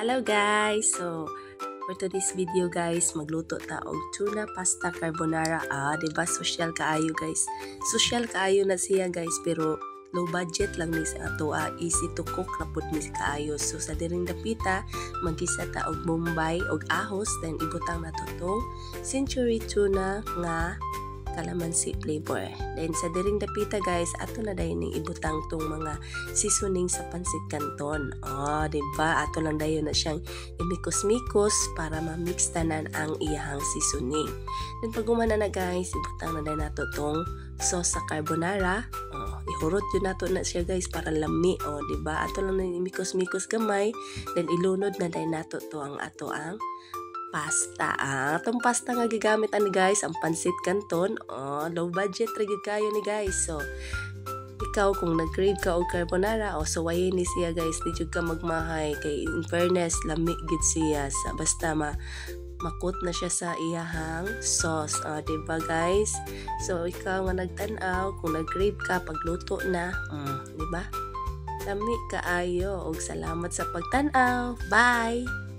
Hello guys! So, for today's video guys, magluto ta og tuna pasta carbonara. Diba? Social kaayo guys. Social kaayo na siya guys, pero low budget lang ni sa ato. Easy to cook na pud ni kaayo. So, sa diring dapita, magisa ta og bombay og ahos, then ibutang nato tong century tuna nga calamansi flavor. Then sa diring dapita guys, ato na dayon ning ibutang tong mga seasoning sa pansit canton. Diba? Ato lang dayon na siyang imikos-mikos para ma-mix tanan ang iyahang seasoning. Then pag umana na guys, ibutang na dayon nato tong sauce sa carbonara. Ihurot yun nato na siya guys para lami. Diba? Ato lang na imikos-mikos gamay. Then ilunod na dayon nato to ang ato ang pasta. Itong pasta nga gigamit ani guys, ang pansit canton. Low budget ra gyud kayo ni guys. So, ikaw kung nag-crave ka og carbonara, so wayin ni siya guys, di jud ka magmahay kay in fairness lami gid siya sa basta makut na siya sa iyahang sauce. Diba guys? So, ikaw nga nagtan-aw, kung nag-crave ka pagluto na, diba? Lami kaayo og salamat sa pagtan-aw. Bye.